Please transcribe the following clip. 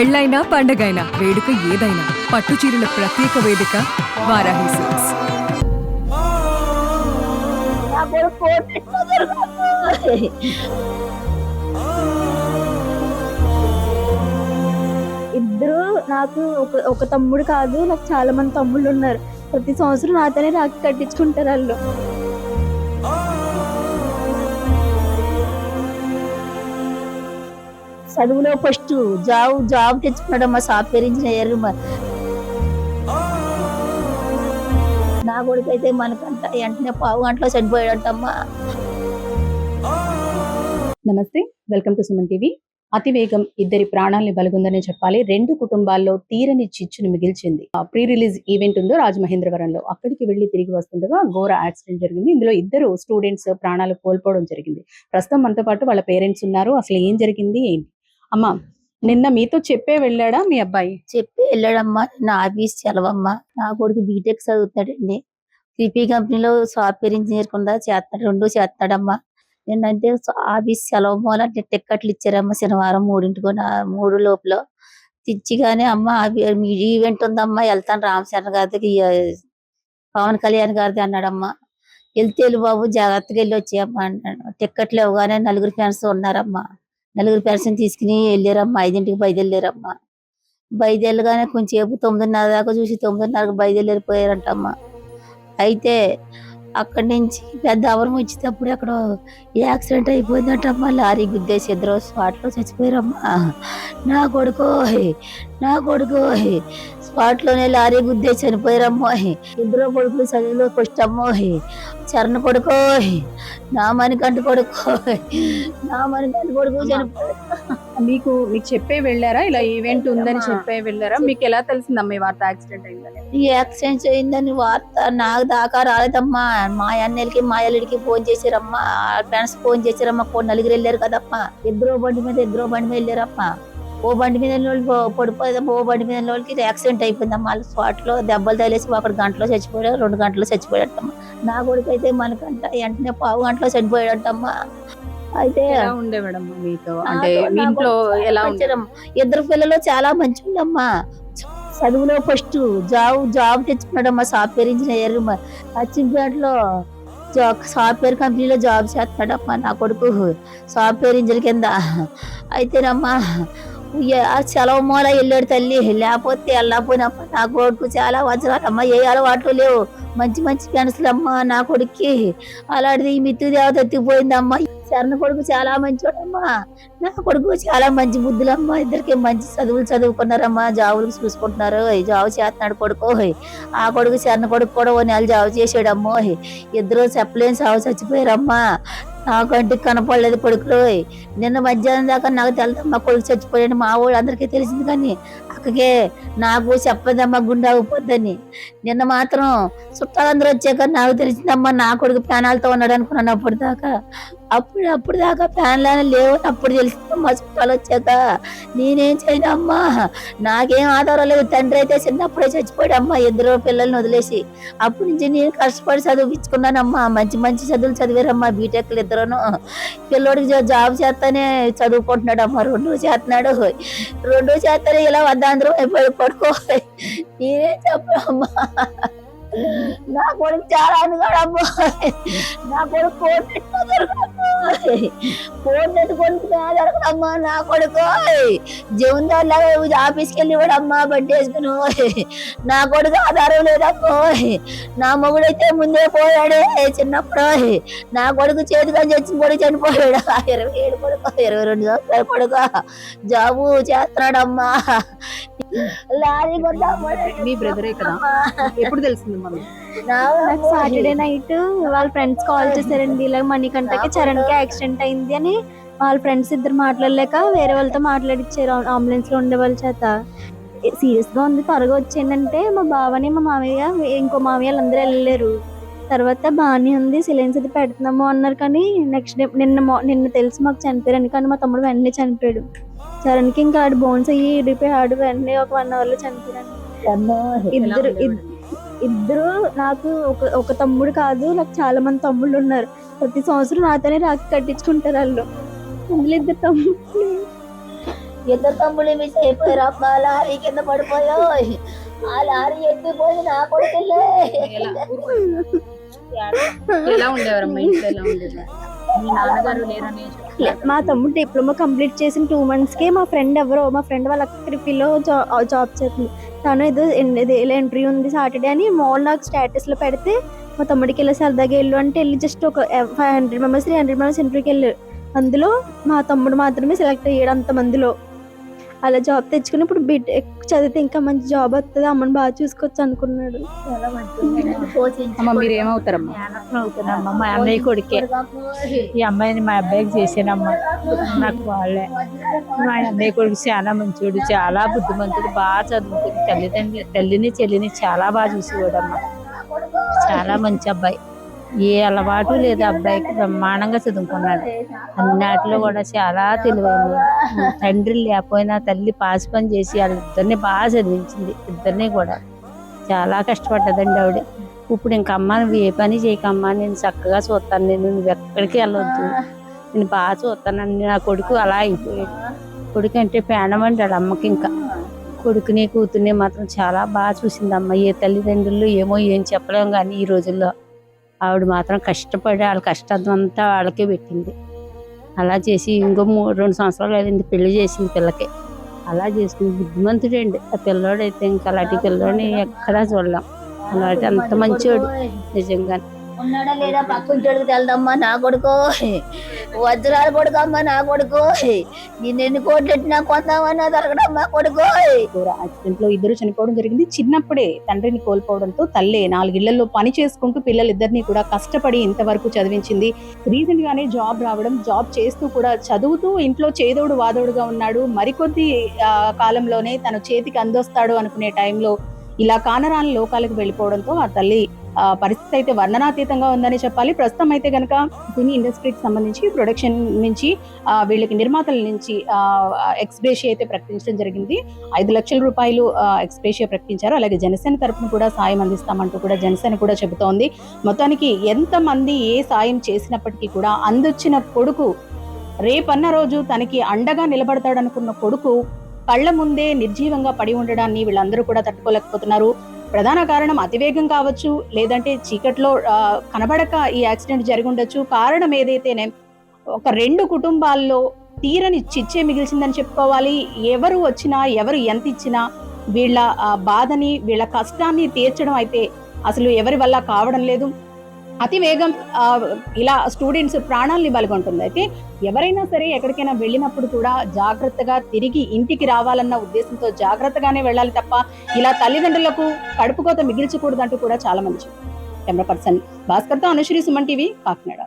పెళ్ళైనా పండగైనా వేడుక ఏదైనా పట్టు చీరల ప్రత్యేక వేదిక వారాహి సిల్క్స్. ఇద్దరు నాకు ఒక తమ్ముడు కాదు, నాకు చాలా మంది తమ్ముళ్ళు ఉన్నారు. ప్రతి సంవత్సరం నాతోనే రాఖీ కట్టించుకుంటారు వాళ్ళు. చదువులో ఫస్ట్ జాబ్ తెచ్చుకున్నాడమ్మా, సాఫ్ట్వేర్ ఇంజనీర్. నా కొడుకు అయితే మనకంట వెంటనే పావు గంటలో చనిపోయాడంటమ్మా. నమస్తే, వెల్కమ్ టు సుమన్ టీవీ. అతివేగం ఇద్దరి ప్రాణాలని బలిగొందని చెప్పాలి. రెండు కుటుంబాల్లో తీరని చిచ్చును మిగిల్చింది. ప్రీ రిలీజ్ ఈవెంట్ ఉందో రాజమహేంద్రవరంలో, అక్కడికి వెళ్లి తిరిగి వస్తుండగా ఘోర యాక్సిడెంట్ జరిగింది. ఇందులో ఇద్దరు స్టూడెంట్స్ ప్రాణాలు కోల్పోవడం జరిగింది. ప్రస్తుతం మనతో పాటు వాళ్ళ పేరెంట్స్ ఉన్నారు. అసలు ఏం జరిగింది ఏంటి? అమ్మా, నిన్న మీతో చెప్పే వెళ్ళాడా మీ అబ్బాయి? చెప్పి వెళ్ళాడమ్మా. నా ఆఫీస్ సెలవమ్మా. నా కొడుకు బీటెక్ చదువుతాడండి. సిపి కంపెనీలో సాఫ్ట్వేర్ ఇంజనీర్ కింద చేస్తాడు, రెండు చేస్తాడమ్మా. నిన్నంటే ఆఫీస్ సెలవు మూల టిక్కెట్లు ఇచ్చారమ్మా. శనివారం 3 లోపల తెచ్చిగానే అమ్మ ఈవెంట్ ఉందమ్మా, వెళ్తాను రామచంద్ర గారికి, పవన్ కళ్యాణ్ గారిది అన్నాడమ్మా. వెళ్తే బాబు జాగ్రత్తగా వెళ్ళి వచ్చాయమ్మా అన్నాడు. టిక్కెట్లు ఇవ్వగానే 4 ఫ్రెండ్స్ ఉన్నారమ్మా. 4 ఫ్రెండ్స్ని తీసుకుని వెళ్ళారమ్మా. 5ంటికి బయలుదేరారమ్మా. బయలుదేరగానే కొంచెంసేపు 9:30 దాకా చూసి 9:30కి బయలుదేరిపోయారంటమ్మా. అయితే అక్కడి నుంచి పెద్ద అవరం వచ్చేటప్పుడు అక్కడ యాక్సిడెంట్ అయిపోయిందంటమ్మా. లారీ గుద్దేసి ఇద్దరు స్పాట్లో చచ్చిపోయారమ్మా. నా కొడుకు స్పాట్లోనే లారీ గుద్దేసి చనిపోయారమ్మో. ఇద్దరు కొడుకులు చదువులో ఫస్ట్ అమ్మో. చరణ్ కొడుకో, నా మణికంఠ కొడుకు చనిపోయారు. మీకు చెప్పే వెళ్ళారా? ఇలా ఈవెంట్ ఉందని చెప్పే వెళ్ళారా? మీకు ఎలా తెలిసిందమ్మా ఈ వార్త యాక్సిడెంట్ అయిందని? ఈ యాక్సిడెంట్ అయిందని వార్త నాకు దాకా రాలేదమ్మా. మా అన్నయ్యకి మా అల్లుడికి ఫోన్ చేశారమ్మా. ఫ్రెండ్స్ ఫోన్ చేశారమ్మా. 4 వెళ్ళారు కదమ్మా. ఇద్దరు బండి మీద వెళ్ళారమ్మా. ఓ బండి మీద పడిపోయిందమ్మా. ఓ బండి మీద వాళ్ళకి యాక్సిడెంట్ అయిపోయిందమ్మా. వాళ్ళ స్పాట్ లో దెబ్బలు తగిలేసి 1 గంటలో చచ్చిపోయాడు, 2 గంటలో చచ్చిపోయాడమ్మా. నా కొడుకు అయితే మనకంట వెంటనే పావు గంటలో చనిపోయాడంటమ్మా. అయితే ఉండేవాడమ్మా మీతో, అంటే ఇంట్లో ఎలా ఉండేదమ్మా? ఇద్దరు పిల్లలు చాలా మంచి ఉండమ్మా. చదువులో ఫస్ట్ జాబ్ తెచ్చుకున్నాడమ్మా, సాఫ్ట్వేర్ ఇంజనీర్. అచ్చింపేటలో సాఫ్ట్వేర్ కంపెనీలో జాబ్ చేస్తాడమ్మా నా కొడుకు, సాఫ్ట్వేర్ ఇంజనీర్ కింద. అయితేనమ్మా ఆ సెలవు మూల వెళ్ళాడు తల్లి. లేకపోతే వెళ్ళకపోయినమ్మా నా కొడుకు చాలా వజ్రాలమ్మా. ఏ అలవాట్లు లేవు, మంచి ఫ్రెండ్స్లమ్మా నా కొడుక్కి. అలాంటిది ఈ మిత్తు దేవత ఎత్తిపోయిందమ్మా. చరణ్ కొడుకు చాలా మంచోడమ్మా. నా కొడుకు చాలా మంచి బుద్ధులమ్మా. ఇద్దరికి మంచి చదువుకున్నారమ్మా. జాబులకు చూసుకుంటున్నారు. జాబు చేస్తున్నాడు కొడుకు. ఆ కొడుకు చరణ్ కొడుకు కూడా 1 నెల జాబు చేసాడమ్మో. ఇద్దరు చెప్పలేని సాగు చచ్చిపోయారమ్మా. నా కంటికి కనపడలేదు కొడుకులు. నిన్న మధ్యాహ్నం దాకా నాకు తెలుదమ్మా కొడుకు చచ్చిపోయాడు. మా ఊళ్ళు అందరికీ తెలిసింది, కానీ అక్కకే నాకు చెప్పదమ్మా గుండె ఆగిపోద్దని. నిన్న మాత్రం చుట్టాలందరూ వచ్చాక నాకు తెలిసిందమ్మా నా కొడుకు ప్రాణాలతో ఉన్నాడు అనుకున్నాను. అప్పుడు దాకా ఫ్యాన్లానే లేవు. అప్పుడు తెలిసిందమ్మా చుట్టాలు వచ్చాక. నేనేం చేయనమ్మా, నాకేం ఆధారం లేదు. తండ్రి అయితే చిన్నప్పుడే చచ్చిపోయాడమ్మా, ఇద్దరు పిల్లల్ని వదిలేసి. అప్పటి నుంచి నేను కష్టపడి చదివించుకున్నానమ్మా. మంచి చదువులు చదివారమ్మా. బీటెక్లు ఇద్దరును. పిల్లోడికి జాబ్ చేస్తానే చదువుకుంటున్నాడమ్మా. 2 చేస్తానే ఇలా వద్దాంధ్రం అయిపోయి పడుకో. నేనేం చెప్పమ్మా. నా కొడుకు చాలా అనుగాడమ్మా. నా కొడుకు జరగడమ్మా. నా కొడుకు జమీందారులాగా ఆఫీస్కి వెళ్ళి వాడమ్మా బండి వేసుకుని. నా కొడుకు ఆధారం లేదమ్మో. నా మొగుడైతే ముందే పోయాడే చిన్నప్పుడు. నా కొడుకు చేతిగా చచ్చిన కొడుకు చనిపోయాడు. 27 కొడుకు, 22 సంవత్సరాల కొడుకు జాబు చేస్తున్నాడమ్మా. లారీ మీ బ్రదరే కదా? ఎప్పుడు తెలిసింది మమ్మీ? నాకు సాటర్డే నైట్ వాళ్ళ ఫ్రెండ్స్ కాల్ చేశారండి. ఇలా మణికంఠకి చరణ్కి యాక్సిడెంట్ అయింది అని. వాళ్ళ ఫ్రెండ్స్ ఇద్దరు మాట్లాడలేక వేరే వాళ్ళతో మాట్లాడిచ్చారు అంబులెన్స్ లో ఉండే వాళ్ళ చేత. సీరియస్ గా ఉంది, త్వరగా వచ్చేయండంటే మా బావని మా మామయ్య ఇంకో మామయ్య అందరూ వెళ్ళలేరు. తర్వాత బాగానే ఉంది, సిలైన్స్ అది పెడుతున్నాము అన్నారు. కానీ నెక్స్ట్ డే నిన్న తెలిసి మాకు చనిపోయారని. కానీ మా తమ్ముడు వెంటనే చనిపోయాడు. చరణ్కి ఇంకా ఆడు బోన్స్ అయ్యి ఇడిపోయి ఆడు వెంటనే ఒక 1 అవర్ లో చనిపోయాడు. ఇద్దరు నాకు ఒక తమ్ముడు కాదు, నాకు చాలా మంది తమ్ముళ్ళు ఉన్నారు. ప్రతి సంవత్సరం నాతోనే రాఖీ కట్టించుకుంటారు వాళ్ళు. అందులో 2 తమ్ముళ్ళు. ఇద్దరు తమ్ముళ్ళు మిస్ అయిపోయారు అమ్మ, లారీ కింద పడిపోయా. ఆ లారీ ఎత్తిపోయి నా కొడుకులే. ఎలా ఉండేవారమ్మా ఇంట్లో, ఎలా ఉండేవారు? మీ నాన్నగారు లేరని మా తమ్ముడు డిప్లొమా కంప్లీట్ చేసిన 2 months కే మా ఫ్రెండ్ వాళ్ళ క్రిఫీలో జాబ్ చేస్తుంది. తను ఏదో ఎంట్రీ ఉంది సాటర్డే అని మాల్ నాకు స్టేటస్ లో పెడితే మా తమ్ముడికి వెళ్ళి సరదాగా వెళ్ళు అంటే వెళ్ళి జస్ట్ ఒక 500 members 300 members ఇంటర్వ్యూకి వెళ్ళారు. అందులో మా తమ్ముడు మాత్రమే సెలెక్ట్ అయ్యాడు అంత మందిలో. అలా జాబ్ తెచ్చుకుని ఇప్పుడు బీటెక్ చదివితే ఇంకా మంచి జాబ్ వస్తుంది, అమ్మని బాగా చూసుకోవచ్చు అనుకున్నాడు. అమ్మ మీరు ఏమవుతారమ్మా? అవుతున్నామ్మా మా అన్నయ్య కొడుకే. ఈ అమ్మాయిని మా అబ్బాయికి చేసానమ్మా. నాకు వాళ్ళే. మా అన్నయ్య కొడుకు చాలా మంచివాడు, చాలా బుద్ధిమంతుడు, బాగా చదువుతుంది. తల్లిని చెల్లిని చాలా బాగా చూసేవాడమ్మా. చాలా మంచి అబ్బాయి, ఏ అలవాటు లేదు అబ్బాయికి. బ్రహ్మాండంగా చదువుకున్నాడు. అన్నిటిలో కూడా చాలా తెలివైన. తండ్రి లేకపోయినా తల్లి పాసి పని చేసి వాళ్ళిద్దరిని బాగా చదివించింది. ఇద్దరిని కూడా చాలా కష్టపడ్డదండి ఆవిడ. ఇప్పుడు ఇంక అమ్మ నువ్వు ఏ పని చేయకమ్మా, నేను చక్కగా చూస్తాను, నువ్వు ఎక్కడికి వెళ్ళొద్దు, నేను బాగా చూస్తానని నా కొడుకు అలా అయిపోయాడు. కొడుకు అంటే ప్రాణం అంటాడు అమ్మకి. ఇంకా కొడుకుని కూతుర్ని మాత్రం చాలా బాగా చూసిందమ్మ. ఏ తల్లిదండ్రులు ఏమో ఏం చెప్పలేం, కానీ ఈ రోజుల్లో ఆవిడ మాత్రం కష్టపడి వాళ్ళ కష్టం అంతా వాళ్ళకే పెట్టింది. అలా చేసి ఇంకో 2 సంవత్సరాలు అయింది పెళ్లి చేసింది పిల్లకి. అలా చేసుకుని బుద్ధిమంతుడండి ఆ పిల్లోడైతే. ఇంకా అలాంటి పిల్లోడిని ఎక్కడా చూడలేం. అలాంటి అంత మంచివాడు నిజంగా. ఉన్నాడా లేదా పక్కింటోడికి తెలదమ్మా నా కొడుకు, వజ్రాల కొడుకు అమ్మ నా కొడుకు, నేను ఎన్ని కోట్లు ఎట్టినా కొందామన్నా దొరకడమ్మా కొడుకు. యాక్సిడెంట్ లో ఇద్దరు చనిపోవడం జరిగింది. చిన్నప్పుడే తండ్రిని కోల్పోవడంతో తల్లే 4 ఇళ్లలో పని చేసుకుంటూ పిల్లలిద్దరినీ కూడా కష్టపడి ఇంతవరకు చదివించింది. రీసెంట్ గానే జాబ్ రావడం, జాబ్ చేస్తూ కూడా చదువుతూ ఇంట్లో చేదోడు వాదోడుగా ఉన్నాడు. మరికొద్ది కాలంలోనే తన చేతికి అందొస్తాడు అనుకునే టైంలో ఇలా కానరాని లోకాలకు వెళ్ళిపోవడంతో ఆ తల్లి పరిస్థితి అయితే వర్ణనాతీతంగా ఉందని చెప్పాలి. ప్రస్తుతం అయితే కనుక సినీ ఇండస్ట్రీకి సంబంధించి ప్రొడక్షన్ నుంచి వీళ్ళకి నిర్మాతల నుంచి ఎక్స్గ్రేషియా అయితే ప్రకటించడం జరిగింది. 5 లక్షల రూపాయలు ఎక్స్గ్రేషియా ప్రకటించారు. అలాగే జనసేన తరపున కూడా సాయం అందిస్తామంటూ కూడా జనసేన కూడా చెబుతోంది. మొత్తానికి ఎంతమంది ఏ సాయం చేసినప్పటికీ కూడా అందొచ్చిన కొడుకు, రేపన్న రోజు తనకి అండగా నిలబడతాడనుకున్న కొడుకు కళ్ల ముందే నిర్జీవంగా పడి ఉండడాన్ని వీళ్ళందరూ కూడా తట్టుకోలేకపోతున్నారు. ప్రధాన కారణం అతివేగం కావచ్చు, లేదంటే చీకట్లో కనబడక ఈ యాక్సిడెంట్ జరిగి ఉండొచ్చు. కారణం ఏదైతేనే ఒక 2 కుటుంబాల్లో తీరని చిచ్చే మిగిల్చిందని చెప్పుకోవాలి. ఎవరు వచ్చినా, ఎవరు ఎంత ఇచ్చినా వీళ్ళ బాధని, వీళ్ళ కష్టాన్ని తీర్చడం అయితే అసలు ఎవరి వల్ల కావడం లేదు. అతి వేగం ఇలా స్టూడెంట్స్ ప్రాణాలని బలిగొంటుంది. అయితే ఎవరైనా సరే ఎక్కడికైనా వెళ్ళినప్పుడు కూడా జాగ్రత్తగా తిరిగి ఇంటికి రావాలన్న ఉద్దేశంతో జాగ్రత్తగానే వెళ్ళాలి తప్ప ఇలా తల్లిదండ్రులకు కడుపుకోత మిగిల్చకూడదంటూ కూడా చాలా మంచి. కెమెరా పర్సన్ భాస్కర్తో అనుశ్రీ, సుమన్ టీవీ, కాకినాడ.